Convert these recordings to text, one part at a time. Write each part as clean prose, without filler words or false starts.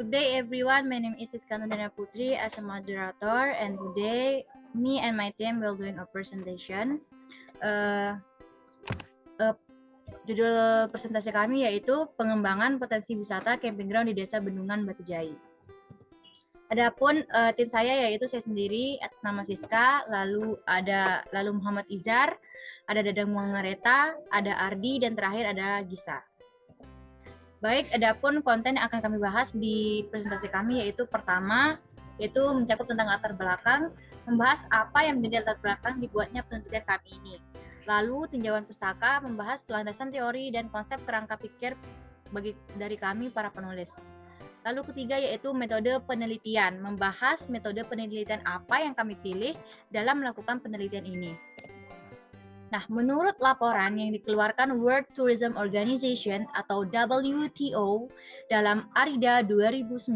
Good day everyone, my name is Iskandar Putri as a moderator, and today me and my team will doing a presentation. Judul presentasi kami yaitu pengembangan potensi wisata camping ground di Desa Bendungan Batujai. Adapun tim saya yaitu saya sendiri atas nama Siska, lalu Muhammad Izar, ada Dadang Muangareta, ada Ardi, dan terakhir ada Gisa. Baik, adapun konten yang akan kami bahas di presentasi kami yaitu pertama, yaitu mencakup tentang latar belakang, membahas apa yang menjadi latar belakang dibuatnya penelitian kami ini. Lalu tinjauan pustaka membahas landasan teori dan konsep kerangka pikir dari kami para penulis. Lalu ketiga yaitu metode penelitian, membahas metode penelitian apa yang kami pilih dalam melakukan penelitian ini. Nah, menurut laporan yang dikeluarkan World Tourism Organization atau WTO dalam ARIDA 2009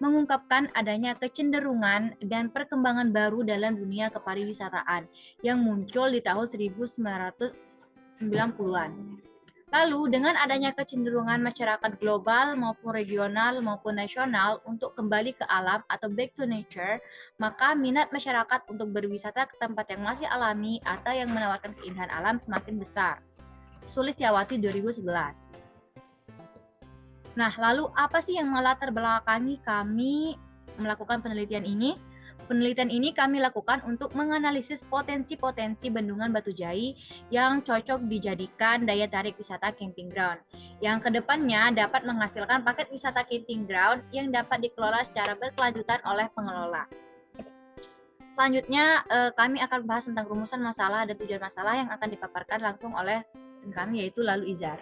mengungkapkan adanya kecenderungan dan perkembangan baru dalam dunia kepariwisataan yang muncul di tahun 1990-an. Lalu, dengan adanya kecenderungan masyarakat global maupun regional maupun nasional untuk kembali ke alam atau back to nature, maka minat masyarakat untuk berwisata ke tempat yang masih alami atau yang menawarkan keindahan alam semakin besar. Sulistiawati 2011. Nah, lalu apa sih yang melatar belakangi kami melakukan penelitian ini? Penelitian ini kami lakukan untuk menganalisis potensi-potensi Bendungan Batujai yang cocok dijadikan daya tarik wisata camping ground, yang kedepannya dapat menghasilkan paket wisata camping ground yang dapat dikelola secara berkelanjutan oleh pengelola. Selanjutnya, kami akan bahas tentang rumusan masalah dan tujuan masalah yang akan dipaparkan langsung oleh tim kami, yaitu Lalu Izar.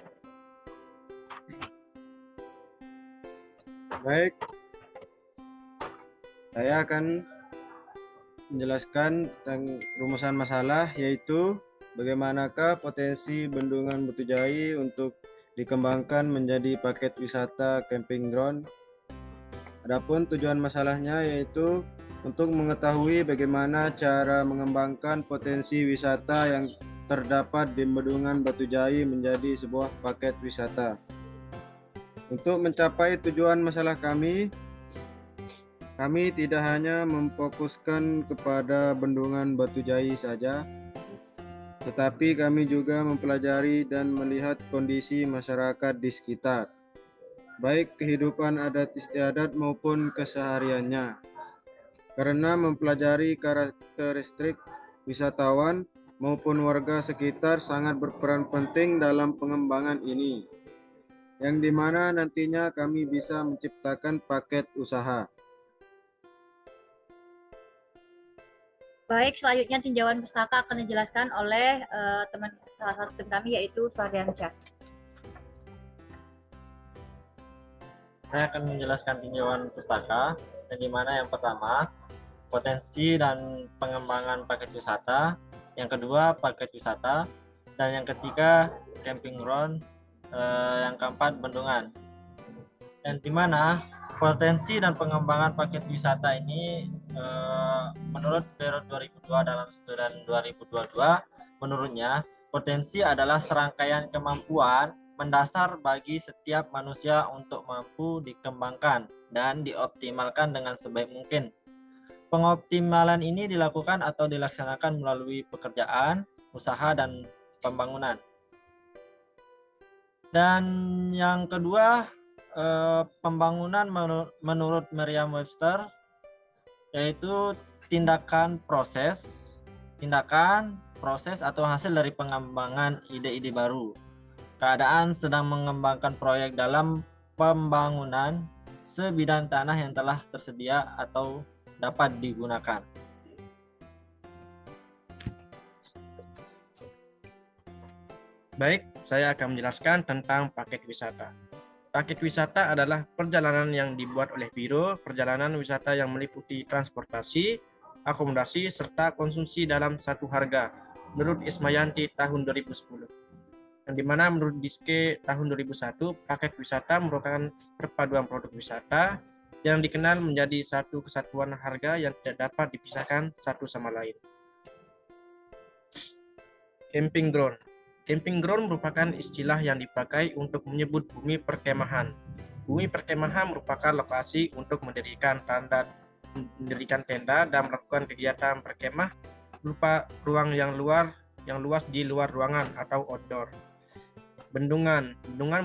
Baik, saya akan menjelaskan tentang rumusan masalah, yaitu bagaimanakah potensi Bendungan Batujai untuk dikembangkan menjadi paket wisata camping ground. Adapun tujuan masalahnya yaitu untuk mengetahui bagaimana cara mengembangkan potensi wisata yang terdapat di Bendungan Batujai menjadi sebuah paket wisata. Untuk mencapai tujuan masalah kami tidak hanya memfokuskan kepada Bendungan Batujai saja, tetapi kami juga mempelajari dan melihat kondisi masyarakat di sekitar, baik kehidupan adat istiadat maupun kesehariannya. Karena mempelajari karakteristik wisatawan maupun warga sekitar sangat berperan penting dalam pengembangan ini, yang dimana nantinya kami bisa menciptakan paket usaha. Baik, selanjutnya tinjauan pustaka akan dijelaskan oleh salah satu tim kami yaitu Fardiansyah. Saya akan menjelaskan tinjauan pustaka, yang dimana yang pertama potensi dan pengembangan paket wisata, yang kedua paket wisata, dan yang ketiga camping ground, yang keempat bendungan. Dan dimana potensi dan pengembangan paket wisata ini menurut periode 2002 dalam studi 2022, menurutnya potensi adalah serangkaian kemampuan mendasar bagi setiap manusia untuk mampu dikembangkan dan dioptimalkan dengan sebaik mungkin. Pengoptimalan ini dilakukan atau dilaksanakan melalui pekerjaan, usaha, dan pembangunan. Dan yang kedua, pembangunan menurut Merriam-Webster yaitu tindakan, proses atau hasil dari pengembangan ide-ide baru. Keadaan sedang mengembangkan proyek dalam pembangunan sebidang tanah yang telah tersedia atau dapat digunakan. Baik, saya akan menjelaskan tentang paket wisata. Paket wisata adalah perjalanan yang dibuat oleh Biro Perjalanan Wisata yang meliputi transportasi, akomodasi, serta konsumsi dalam satu harga, menurut Ismayanti tahun 2010. Yang dimana menurut Diske tahun 2001, paket wisata merupakan perpaduan produk wisata yang dikenal menjadi satu kesatuan harga yang tidak dapat dipisahkan satu sama lain. Camping ground. Camping ground merupakan istilah yang dipakai untuk menyebut bumi perkemahan. Bumi perkemahan merupakan lokasi untuk mendirikan tenda dan melakukan kegiatan berkemah berupa ruang yang luas di luar ruangan atau outdoor. Bendungan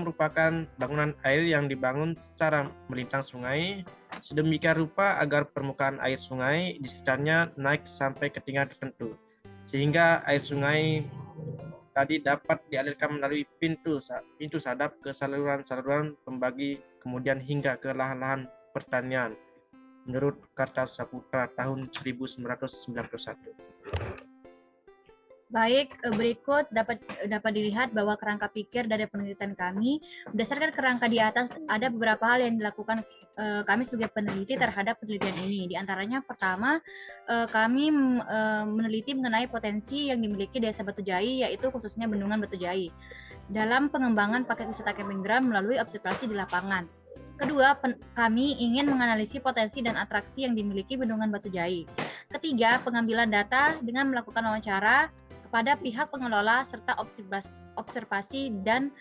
merupakan bangunan air yang dibangun secara melintang sungai sedemikian rupa agar permukaan air sungai di sekitarnya naik sampai ketinggian tertentu, sehingga air sungai tadi dapat dialirkan melalui pintu sadap ke saluran-saluran pembagi, kemudian hingga ke lahan-lahan pertanian, menurut Kartasaputra tahun 1991. Baik, berikut dapat dilihat bahwa kerangka pikir dari penelitian kami. Berdasarkan kerangka di atas, ada beberapa hal yang dilakukan kami sebagai peneliti terhadap penelitian ini. Di antaranya, pertama, kami meneliti mengenai potensi yang dimiliki Desa Batujai, yaitu khususnya Bendungan Batujai, dalam pengembangan paket wisata camping ground melalui observasi di lapangan. Kedua, kami ingin menganalisis potensi dan atraksi yang dimiliki Bendungan Batujai. Ketiga, pengambilan data dengan melakukan wawancara kepada pihak pengelola serta observasi dan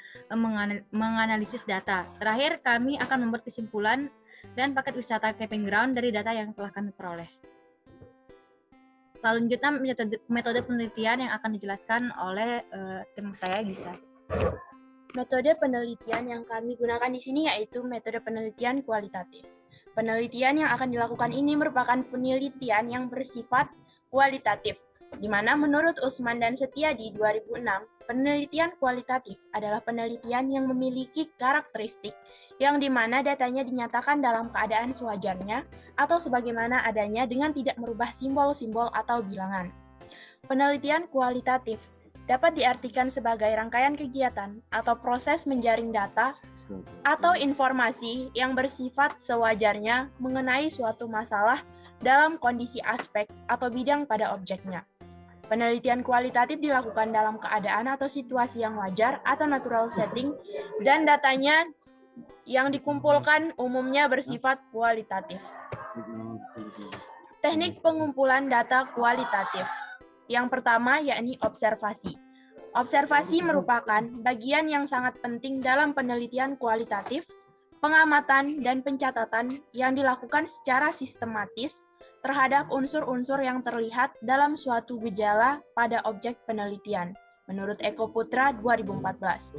menganalisis data. Terakhir, kami akan membuat kesimpulan dan paket wisata camping ground dari data yang telah kami peroleh. Selanjutnya, metode penelitian yang akan dijelaskan oleh tim saya, Gisa. Metode penelitian yang kami gunakan di sini yaitu metode penelitian kualitatif. Penelitian yang akan dilakukan ini merupakan penelitian yang bersifat kualitatif, di mana menurut Usman dan Setiadi 2006, penelitian kualitatif adalah penelitian yang memiliki karakteristik yang di mana datanya dinyatakan dalam keadaan sewajarnya atau sebagaimana adanya dengan tidak merubah simbol-simbol atau bilangan. Penelitian kualitatif dapat diartikan sebagai rangkaian kegiatan atau proses menjaring data atau informasi yang bersifat sewajarnya mengenai suatu masalah dalam kondisi aspek atau bidang pada objeknya. Penelitian kualitatif dilakukan dalam keadaan atau situasi yang wajar atau natural setting dan datanya yang dikumpulkan umumnya bersifat kualitatif. Teknik pengumpulan data kualitatif. Yang pertama yakni observasi. Observasi merupakan bagian yang sangat penting dalam penelitian kualitatif, pengamatan dan pencatatan yang dilakukan secara sistematis terhadap unsur-unsur yang terlihat dalam suatu gejala pada objek penelitian, menurut Eko Putra 2014.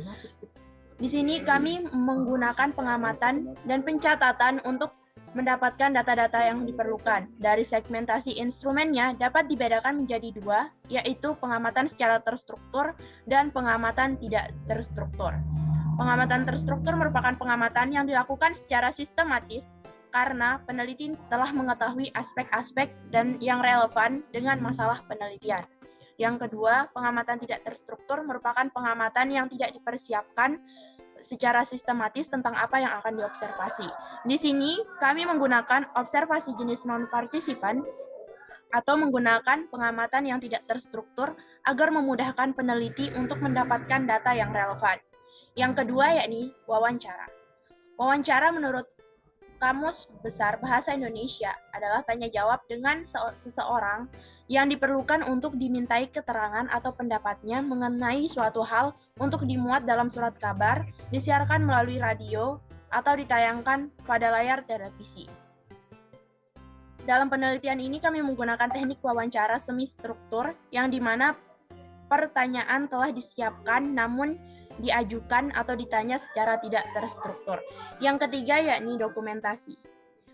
Di sini kami menggunakan pengamatan dan pencatatan untuk mendapatkan data-data yang diperlukan. Dari segmentasi instrumennya dapat dibedakan menjadi dua, yaitu pengamatan secara terstruktur dan pengamatan tidak terstruktur. Pengamatan terstruktur merupakan pengamatan yang dilakukan secara sistematis karena peneliti telah mengetahui aspek-aspek dan yang relevan dengan masalah penelitian. Yang kedua, pengamatan tidak terstruktur merupakan pengamatan yang tidak dipersiapkan secara sistematis tentang apa yang akan diobservasi. Di sini, kami menggunakan observasi jenis non-partisipan atau menggunakan pengamatan yang tidak terstruktur agar memudahkan peneliti untuk mendapatkan data yang relevan. Yang kedua, yakni wawancara. Wawancara menurut Kamus Besar Bahasa Indonesia adalah tanya jawab dengan seseorang yang diperlukan untuk dimintai keterangan atau pendapatnya mengenai suatu hal untuk dimuat dalam surat kabar, disiarkan melalui radio, atau ditayangkan pada layar televisi. Dalam penelitian ini kami menggunakan teknik wawancara semi-struktur yang di mana pertanyaan telah disiapkan namun diajukan atau ditanya secara tidak terstruktur. Yang ketiga yakni dokumentasi.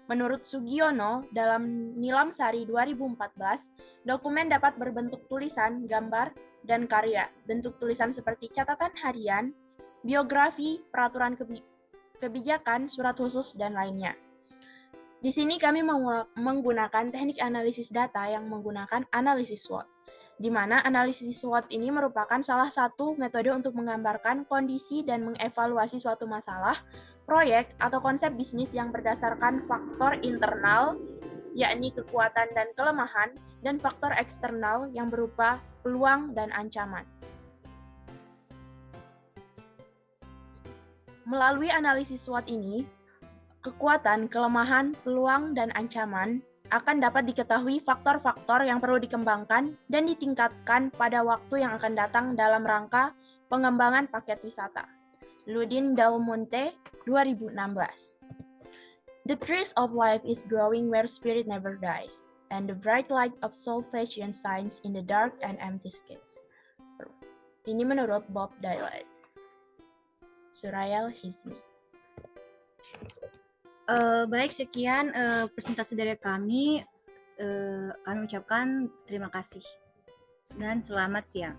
Menurut Sugiono dalam Nilam Sari 2014, dokumen dapat berbentuk tulisan, gambar, dan karya. Bentuk tulisan seperti catatan harian, biografi, peraturan kebijakan, surat khusus, dan lainnya. Di sini kami menggunakan teknik analisis data yang menggunakan analisis SWOT, di mana analisis SWOT ini merupakan salah satu metode untuk menggambarkan kondisi dan mengevaluasi suatu masalah, proyek, atau konsep bisnis yang berdasarkan faktor internal, yakni kekuatan dan kelemahan, dan faktor eksternal yang berupa peluang dan ancaman. Melalui analisis SWOT ini, kekuatan, kelemahan, peluang, dan ancaman akan dapat diketahui faktor-faktor yang perlu dikembangkan dan ditingkatkan pada waktu yang akan datang dalam rangka pengembangan paket wisata. Ludin Del Monte 2016. The trees of life is growing where spirit never die, and the bright light of salvation shines in the dark and empty skies. Ini menurut Bob Dylan. Surayal Hizmi. Baik, sekian presentasi dari kami. Kami ucapkan terima kasih dan selamat siang.